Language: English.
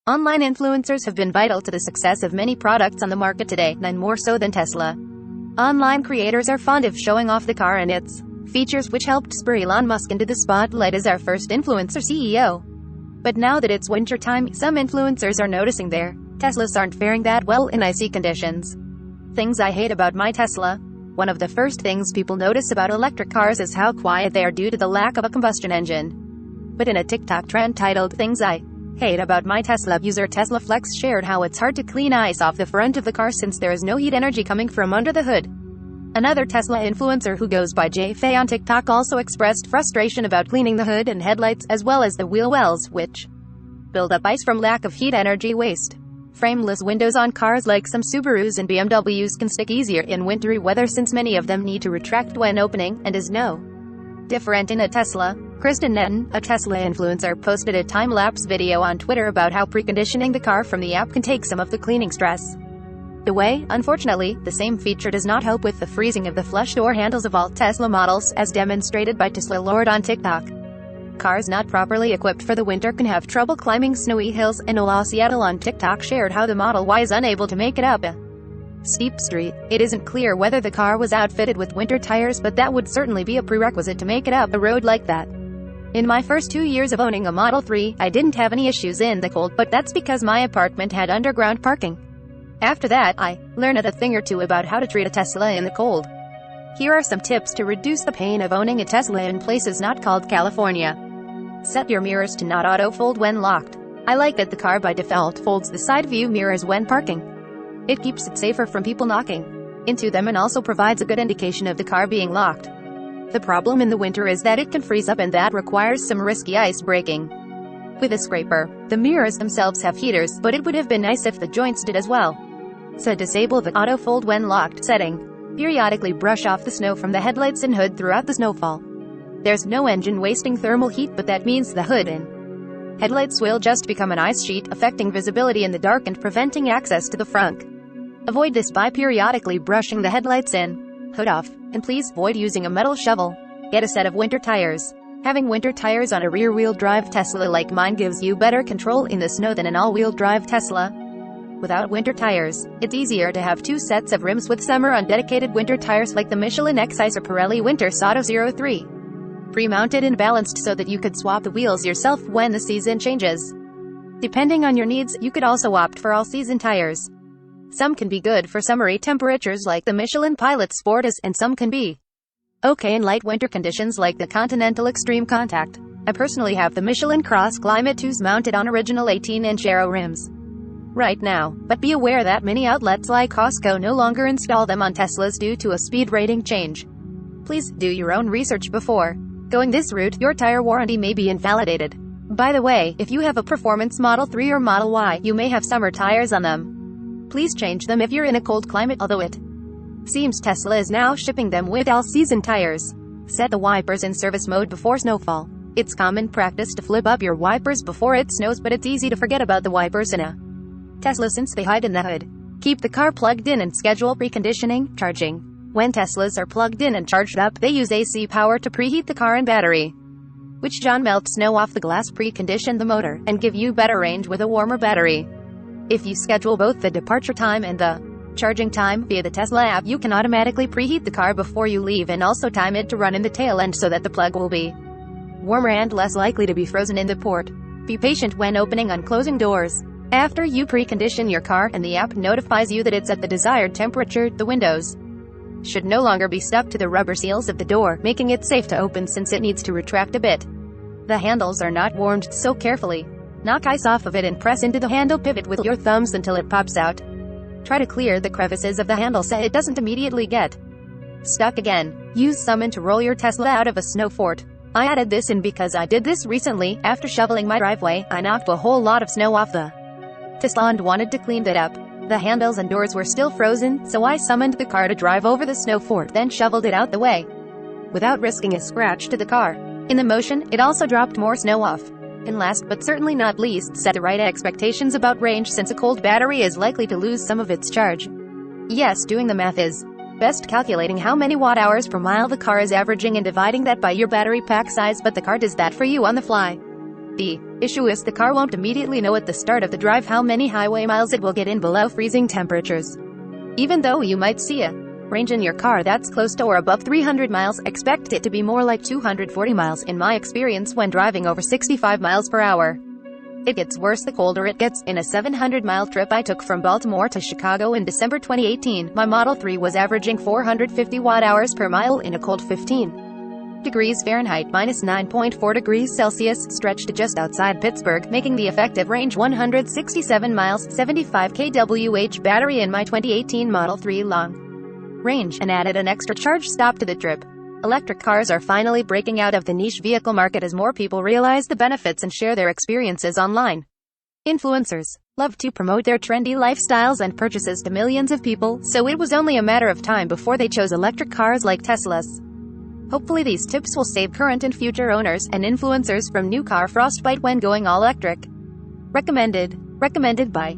Online influencers have been vital to the success of many products on the market today, none more so than Tesla. Online creators are fond of showing off the car and its features, which helped spur Elon Musk into the spotlight as our first influencer CEO. But now that it's winter time, some influencers are noticing their Teslas aren't faring that well in icy conditions. Things I hate about my Tesla. One of the first things people notice about electric cars is how quiet they are due to the lack of a combustion engine. But in a TikTok trend titled "Things I Hate About My Tesla," user Tesla Flex shared how it's hard to clean ice off the front of the car since there is no heat energy coming from under the hood. Another Tesla influencer who goes by J-Fay on TikTok also expressed frustration about cleaning the hood and headlights, as well as the wheel wells, which build up ice from lack of heat energy waste. Frameless windows on cars like some Subarus and BMWs can stick easier in wintry weather since many of them need to retract when opening, and is no different in a Tesla. Kristen Netton, a Tesla influencer, posted a time-lapse video on Twitter about how preconditioning the car from the app can take some of the cleaning stress away. Unfortunately, the same feature does not help with the freezing of the flush door handles of all Tesla models, as demonstrated by Tesla Lord on TikTok. Cars not properly equipped for the winter can have trouble climbing snowy hills, and Ola Seattle on TikTok shared how the Model Y is unable to make it up a steep street. It isn't clear whether the car was outfitted with winter tires, but that would certainly be a prerequisite to make it up a road like that. In my first 2 years of owning a Model 3, I didn't have any issues in the cold, but that's because my apartment had underground parking. After that, I learned a thing or two about how to treat a Tesla in the cold. Here are some tips to reduce the pain of owning a Tesla in places not called California. Set your mirrors to not auto-fold when locked. I like that the car by default folds the side view mirrors when parking. It keeps it safer from people knocking into them and also provides a good indication of the car being locked. The problem in the winter is that it can freeze up, and that requires some risky ice breaking with a scraper. The mirrors themselves have heaters, but it would have been nice if the joints did as well. So disable the auto fold when locked setting. Periodically brush off the snow from the headlights and hood throughout the snowfall. There's no engine wasting thermal heat, but that means the hood and headlights will just become an ice sheet, affecting visibility in the dark and preventing access to the front. Avoid this by periodically brushing the headlights in, hood off, and please avoid using a metal shovel. Get a set of winter tires. Having winter tires on a rear-wheel drive Tesla like mine gives you better control in the snow than an all-wheel drive Tesla. Without winter tires, it's easier to have 2 sets of rims with summer on dedicated winter tires like the Michelin X-Ice or Pirelli Winter Sato 03. Pre-mounted and balanced so that you could swap the wheels yourself when the season changes. Depending on your needs, you could also opt for all-season tires. Some can be good for summery temperatures like the Michelin Pilot Sportus, and some can be okay in light winter conditions like the Continental Extreme Contact. I personally have the Michelin Cross Climate 2s mounted on original 18-inch aero rims right now, but be aware that many outlets like Costco no longer install them on Teslas due to a speed rating change. Please do your own research before going this route. Your tire warranty may be invalidated. By the way, if you have a performance Model 3 or Model Y, you may have summer tires on them. Please change them if you're in a cold climate, although it seems Tesla is now shipping them with all-season tires. Set the wipers in service mode before snowfall. It's common practice to flip up your wipers before it snows, but it's easy to forget about the wipers in a Tesla since they hide in the hood. Keep the car plugged in and schedule preconditioning charging. When Teslas are plugged in and charged up, they use AC power to preheat the car and battery, which melt snow off the glass, precondition the motor, and give you better range with a warmer battery. If you schedule both the departure time and the charging time via the Tesla app, you can automatically preheat the car before you leave and also time it to run in the tail end so that the plug will be warmer and less likely to be frozen in the port. Be patient when opening and closing doors. After you precondition your car and the app notifies you that it's at the desired temperature, the windows should no longer be stuck to the rubber seals of the door, making it safe to open since it needs to retract a bit. The handles are not warmed, so carefully knock ice off of it and press into the handle pivot with your thumbs until it pops out. Try to clear the crevices of the handle so it doesn't immediately get stuck again. Use Summon to roll your Tesla out of a snow fort. I added this in because I did this recently. After shoveling my driveway, I knocked a whole lot of snow off the Tesla and wanted to clean it up. The handles and doors were still frozen, so I summoned the car to drive over the snow fort, then shoveled it out the way without risking a scratch to the car. In the motion, it also dropped more snow off. And last but certainly not least, set the right expectations about range, since a cold battery is likely to lose some of its charge. Yes, doing the math is best, calculating how many watt-hours per mile the car is averaging and dividing that by your battery pack size, but the car does that for you on the fly. The issue is the car won't immediately know at the start of the drive how many highway miles it will get in below freezing temperatures. Even though you might see a range in your car that's close to or above 300 miles, expect it to be more like 240 miles in my experience when driving over 65 miles per hour. It gets worse the colder it gets. In a 700-mile trip I took from Baltimore to Chicago in December 2018, my Model 3 was averaging 450 watt-hours per mile in a cold 15 degrees Fahrenheit minus 9.4 degrees Celsius stretch to just outside Pittsburgh, making the effective range 167 miles, 75 kWh battery in my 2018 Model 3 long range, and added an extra charge stop to the trip. Electric cars are finally breaking out of the niche vehicle market as more people realize the benefits and share their experiences online. Influencers love to promote their trendy lifestyles and purchases to millions of people, so it was only a matter of time before they chose electric cars like Tesla's. Hopefully these tips will save current and future owners and influencers from new car frostbite when going all electric. Recommended by